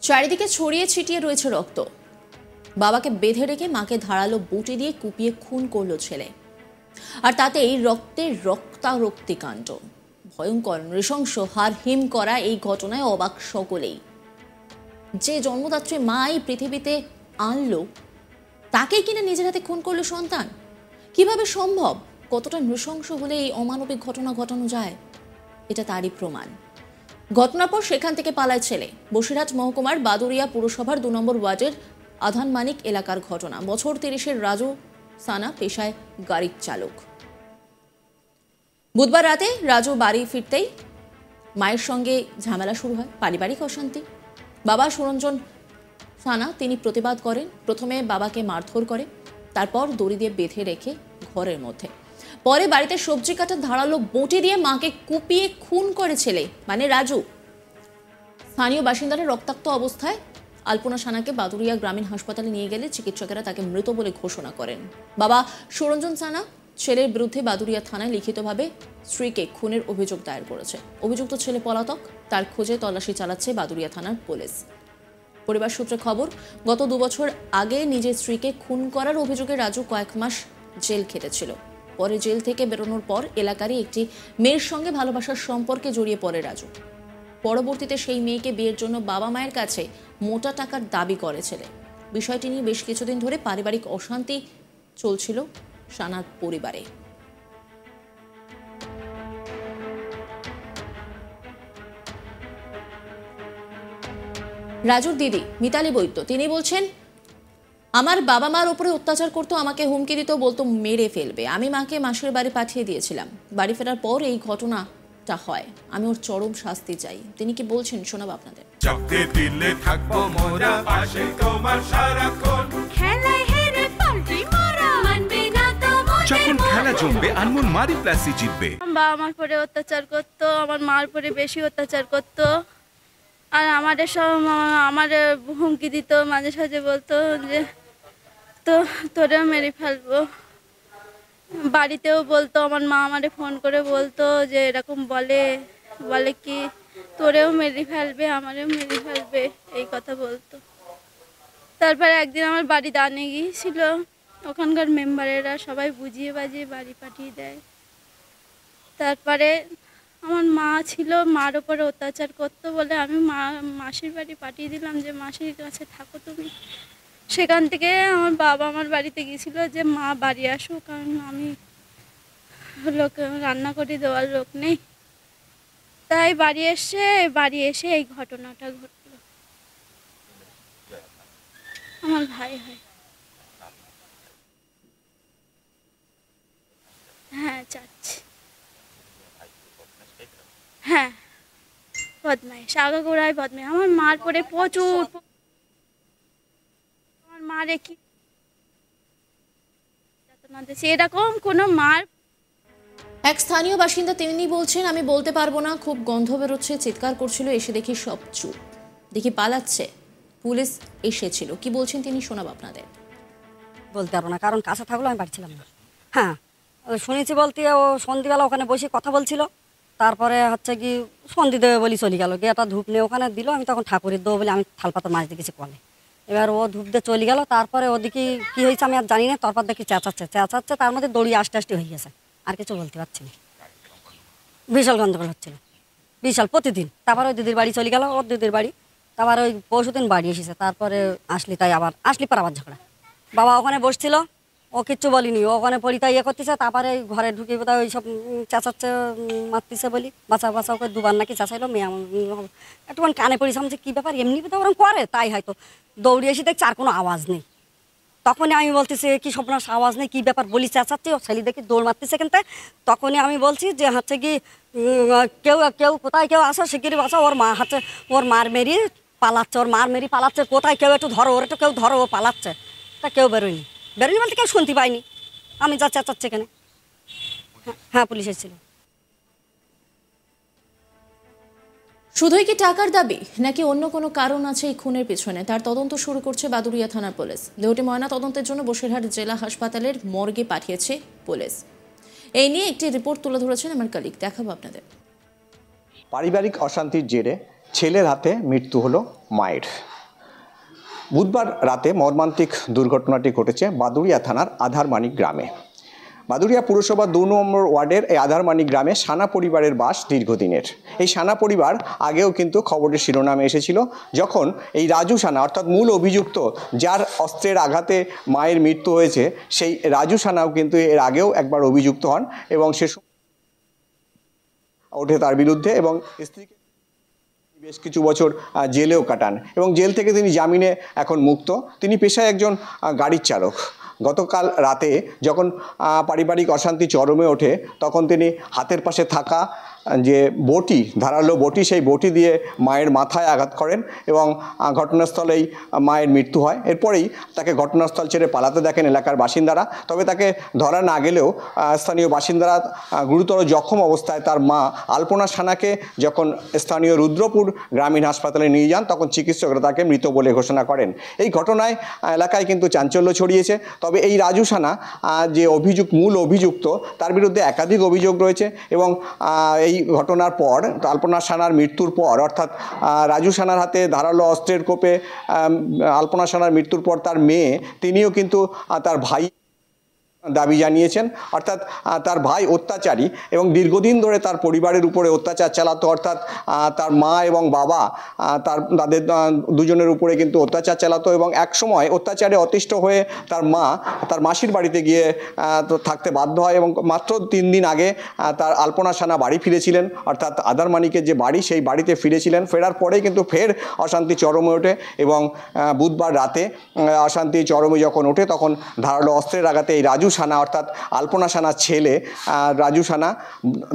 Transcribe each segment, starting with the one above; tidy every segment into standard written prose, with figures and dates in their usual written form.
চারিদিকে ছড়িয়ে ছিটিয়ে রয়েছে রক্ত। বাবাকে বেঁধে রেখে মাকে ধারালো বঁটি দিয়ে কুপিয়ে খুন করলো ছেলে, আর তাতেই রক্তের রক্তারক্তি কাণ্ড। ভয়ঙ্কর, নৃশংস, হাড় হিম করা এই ঘটনায় অবাক সকলেই। যে জন্মদাত্রী মা এই পৃথিবীতে আনলো, তাকে কিনা নিজের হাতে খুন করলো সন্তান। কিভাবে সম্ভব? কতটা নৃশংস হলে এই অমানবিক ঘটনা ঘটানো যায়? এটা তারই প্রমাণ। ঘটনার পর সেখান থেকে পালায় ছেলে। বসিরহাট মহকুমার বাদুরিয়া পুরসভার 2 নম্বর ওয়ার্ডের আধান মানিক এলাকার ঘটনা। বছর 30-এর রাজু সানা পেশায় গাড়ির চালক। বুধবার রাতে রাজু বাড়ি ফিরতেই মায়ের সঙ্গে ঝামেলা শুরু হয়, পারিবারিক অশান্তি। বাবা সুরঞ্জন সানা তিনি প্রতিবাদ করেন। প্রথমে বাবাকে মারধর করে, তারপর দড়ি দিয়ে বেঁধে রেখে ঘরের মধ্যে। পরে বাড়িতে সবজি কাটার ধারালো বঁটি দিয়ে মাকে কুপিয়ে খুন করে ছেলে, মানে রাজু। স্থানীয় বাসিন্দারা রক্তাক্ত অবস্থায় আলপনা সানাকে বাদুরিয়া গ্রামীণ হাসপাতালে নিয়ে গেলে চিকিৎসকেরা তাকে মৃত বলে ঘোষণা করেন। বাবা সুরঞ্জন সানা ছেলের বিরুদ্ধে বাদুরিয়া থানায় লিখিতভাবে স্ত্রীকে খুনের অভিযোগ দায়ের করেছে। অভিযুক্ত ছেলে পলাতক, তার খোঁজে তল্লাশি চালাচ্ছে বাদুরিয়া থানার পুলিশ। পরিবার সূত্রে খবর, গত 2 বছর আগে নিজের স্ত্রীকে খুন করার অভিযোগে রাজু কয়েক মাস জেল খেটেছিল। পরে জেল থেকে বেরোনোর পর এলাকারই একটি মেয়ের সঙ্গে ভালোবাসার সম্পর্কে জড়িয়ে পড়ে রাজু। পরবর্তীতে সেই মেয়েকে বিয়ের জন্য বাবা মায়ের কাছে মোটা টাকার দাবি করে ছেলে। বিষয়টি নিয়ে বেশ কিছুদিন ধরে পারিবারিক অশান্তি চলছিল সানার পরিবারে। রাজুর দিদি মিতালি বৈদ্য তিনি বলছেন, আমার বাবা মার উপরে অত্যাচার করতো, আমাকে হুমকি দিত, বলতো মেরে ফেলবে। আমি মাকে মাসির বাড়ি পাঠিয়ে দিয়েছিলাম। বাড়ি ফেরার পর এই ঘটনাটা হয়। আমি ওর চরম শাস্তি চাই। তিনি কি বলছেন শোনাব আপনাদের। যখন খেলা জমবে আনমোল মারি প্লাসই জিতবে। বাবা আমার পরে অত্যাচার করতো, আমার মার পরে বেশি অত্যাচার করতো, আর আমাদের সব আমার হুমকি দিত, মাঝে সাঝে বলতো যে তোরেও মেরে ফেলবো। বাড়িতেও বলতো, আমার মা আমারে ফোন করে বলতো যে এরকম বলে কি তোরেও মেরে ফেলবে, আমারেও মেরে ফেলবে, এই কথা বলতো। তারপরে একদিন আমার বাড়ি দানে গিয়েছিল, ওখানকার মেম্বারেরা সবাই বুঝিয়ে বাজিয়ে বাড়ি পাঠিয়ে দেয়। তারপরে আমার মা ছিল, মার ওপরে অত্যাচার করতো বলে আমি মাসির বাড়ি পাঠিয়ে দিলাম যে মাসির কাছে থাকো তুমি। সেখান থেকে আমার বাবা আমার বাড়িতে গিয়েছিল যে মা বাড়ি আসো, কারণ আমি লোক রান্না করে দেওয়ার লোক নেই। তাই বাড়ি এসে এই ঘটনাটা ঘটলো। আমার ভাই হয়। হ্যাঁ চাচ্ছি। হ্যাঁ বদমাইশ, আগাগোড়ায় বদমাইশ। আমার মার পরে প্রচুর, আমার মারে কি এরকম কোনো মার। এক স্থানীয় বাসিন্দা তিনি বলছেন, আমি বলতে পারবো না, খুব গন্ধ বেরোচ্ছে, চিৎকার করছিল, এসে দেখি সব চুপ, দেখি পালাচ্ছে, পুলিশ এসেছিল। কি বলছেন তিনি শোনাব আপনাদের। বলতে পারবো না, কারণ কাছে থাকলেও আমি বাড়ি ছিলাম না। হ্যাঁ শুনেছি বলতে, ও সন্ধ্যেবেলা ওখানে বসে কথা বলছিল, তারপরে হচ্ছে কি সন্ধি দেবে বলি চলে গেল, গিয়ে একটা ধূপ নিয়ে ওখানে দিল। আমি তখন ঠাকুরের দেবো বলে আমি থালপাতা মাছ দেখেছি কলে। এবার ও ধূপ দিয়ে চলে গেল। তারপরে ওদিকে কী হয়েছে আমি আর জানি না। তারপর দেখি চেঁচাচ্ছে, তার মধ্যে দড়িয়ে আস্তে হয়ে গেছে। আর কিছু বলতে পারছি না। বিশাল গন্ডগোল হচ্ছিল, বিশাল প্রতিদিন। তারপরে ওই দিদির বাড়ি চলে গেল, ওর দিদির বাড়ি। তারপরে ওই পরশুদিন বাড়ি এসেছে। তারপরে আসলি পর আবার ঝগড়া। বাবা ওখানে বসছিল, ও কিচ্ছু বলিনি, ও ওখানে পরিতা করতেছে। তারপরে ঘরে ঢুকে বোধহয় ওই সব চেঁচাচ্ছে, মারতেছে বলি বাঁচাও করে 2বার নাকি চেঁচাইলো। মেয়ে একটুখানি কানে পড়েছে, আমি কী ব্যাপার, এমনি বোধহয় ওরকম করে, তাই হয়তো দৌড়ে এসে দেখছি আর কোনো আওয়াজ নেই। তখনই আমি বলতেছি কি সর্বনাশ, আওয়াজ নেই, কী ব্যাপার বলি চেঁচাচ্ছে। ও ছেলে দেখি দৌড় মারতেছে কিন্তু। তখনই আমি বলছি যে হচ্ছে কি কেউ কোথায় কেউ আসো, শিগগিরি বাঁচো, ওর মা হচ্ছে ওর মার মেরি পালাচ্ছে, কোথায় কেউ একটু ধরো, ওর একটু কেউ ধরো, ও পালাচ্ছে। তা কেউ বেরোয়নি বলতে কেউ শুনতে পাইনি। আমি যা চেঁচাচ্ছে এখানে। হ্যাঁ পুলিশ এসেছিল। শুধুই কি টাকার দাবি, নাকি অন্য কোনো কারণ আছে এই খুনের পিছনে, তার তদন্ত শুরু করছে বাদুরিয়া থানার পুলিশ। দেহটি ময়না তদন্তের জন্য বসিরহাট জেলা হাসপাতালের মর্গে পাঠিয়েছে পুলিশ। এই নিয়ে একটি রিপোর্ট তুলে ধরেছেন আমার কলিগ, দেখাবো আপনাদের। পারিবারিক অশান্তির জেরে ছেলের হাতে মৃত্যু হলো মায়ের। বুধবার রাতে মর্মান্তিক দুর্ঘটনাটি ঘটেছে বাদুড়িয়া থানার আধারমানিক গ্রামে। বাদুড়িয়া পুরসভা 2 নম্বর ওয়ার্ডের এই আধারমানিক গ্রামে সানা পরিবারের বাস দীর্ঘদিনের। এই সানা পরিবার আগেও কিন্তু খবরের শিরোনামে এসেছিল, যখন এই রাজু সানা অর্থাৎ মূল অভিযুক্ত, যার অস্ত্রের আঘাতে মায়ের মৃত্যু হয়েছে, সেই রাজু সানাও কিন্তু এর আগেও একবার অভিযুক্ত হন এবং সে ওঠে তার বিরুদ্ধে এবং স্ত্রীকে বেশ কিছু বছর জেলেও কাটান এবং জেল থেকে তিনি জামিনে এখন মুক্ত। তিনি পেশায় একজন গাড়ির চালক। গতকাল রাতে যখন পারিবারিক অশান্তি চরমে ওঠে, তখন তিনি হাতের পাশে থাকা যে বটি, ধারালো বটি, সেই বটি দিয়ে মায়ের মাথায় আঘাত করেন এবং ঘটনাস্থলেই মায়ের মৃত্যু হয়। এরপরেই তাকে ঘটনাস্থল ছেড়ে পালাতে দেখেন এলাকার বাসিন্দারা। তবে তাকে ধরা না গেলেও স্থানীয় বাসিন্দারা গুরুতর জখম অবস্থায় তার মা আলপনা সানাকে যখন স্থানীয় রুদ্রপুর গ্রামীণ হাসপাতালে নিয়ে যান, তখন চিকিৎসকরা তাকে মৃত বলে ঘোষণা করেন। এই ঘটনায় এলাকায় কিন্তু চাঞ্চল্য ছড়িয়েছে। তবে এই রাজু সানা যে মূল অভিযুক্ত, তার বিরুদ্ধে একাধিক অভিযোগ রয়েছে এবং এই ঘটনার পর, আলপনা সানার মৃত্যুর পর, অর্থাৎ রাজু সানার হাতে ধারালো অস্ত্রের কোপে আলপনা সানার মৃত্যুর পর তার মেয়ে, তিনিও কিন্তু তার ভাই দাবি জানিয়েছেন। অর্থাৎ তার ভাই অত্যাচারী এবং দীর্ঘদিন ধরে তার পরিবারের উপরে অত্যাচার চালাতো। অর্থাৎ তার মা এবং বাবা তাদের দুজনের উপরে কিন্তু অত্যাচার চালাতো এবং একসময় অত্যাচারে অতিষ্ঠ হয়ে তার মা তার মাসির বাড়িতে গিয়ে থাকতে বাধ্য হয় এবং মাত্র 3 দিন আগে তার আলপনা সানা বাড়ি ফিরেছিলেন, অর্থাৎ আধারমানিকের যে বাড়ি, সেই বাড়িতে ফিরেছিলেন। ফেরার পরেই কিন্তু ফের অশান্তি চরমে ওঠে এবং বুধবার রাতে অশান্তি চরমে যখন ওঠে, তখন ধারালো অস্ত্রের আঘাতে এই রাজু সানা অর্থাৎ আলপনা সানার ছেলে রাজু সানা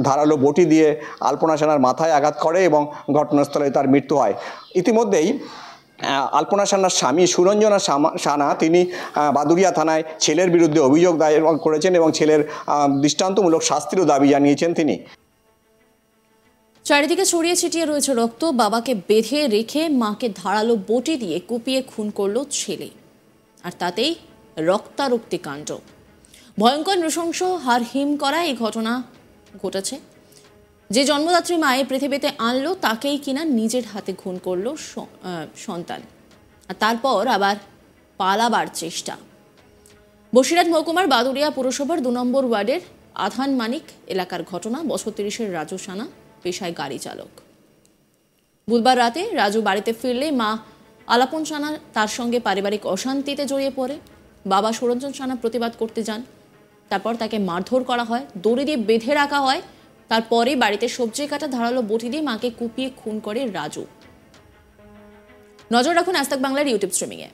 ধারালো বটি দিয়ে আলপনা সানার মাথায় আঘাত করে এবং ঘটনাস্থলে তার মৃত্যু হয়। ইতিমধ্যেই আলপনা সানার স্বামী সুরঞ্জনা সানা তিনি বাদুড়িয়া থানায় ছেলের বিরুদ্ধে অভিযোগ দায়ের করেছেন এবং ছেলের দৃষ্টান্তমূলক শাস্তিরও দাবি জানিয়েছেন তিনি। চারিদিকে ছড়িয়ে ছিটিয়ে রয়েছে রক্ত। বাবাকে বেঁধে রেখে মাকে ধারালো বটি দিয়ে কুপিয়ে খুন করলো ছেলে, আর তাতেই রক্তারক্তি কাণ্ড। ভয়ঙ্কর নৃশংস হার হিম করা এই ঘটনা ঘটেছে। যে জন্মদাত্রী মায়ে পৃথিবীতে আনলো, তাকেই কিনা নিজের হাতে খুন করলো সন্তান, আর তারপর আবার পালাবার চেষ্টা। বসিরহাট মহকুমার বাদুড়িয়া পুরসভার 2 নম্বর ওয়ার্ডের আধানমানিক এলাকার ঘটনা। বছর 30-এর রাজু সানা পেশায় গাড়ি চালক। বুধবার রাতে রাজু বাড়িতে ফিরলে মা আলাপন সানা তার সঙ্গে পারিবারিক অশান্তিতে জড়িয়ে পড়ে। বাবা সুরঞ্জন সানা প্রতিবাদ করতে যান, তারপর তাকে মারধর করা হয়, দড়ি দিয়ে বেঁধে রাখা হয়। তারপরে বাড়িতে সবজি কাটা ধারালো বটি দিয়ে মাকে কুপিয়ে খুন করে রাজু। নজর রাখুন আজ তাক বাংলার ইউটিউব স্ট্রিমিংয়ে।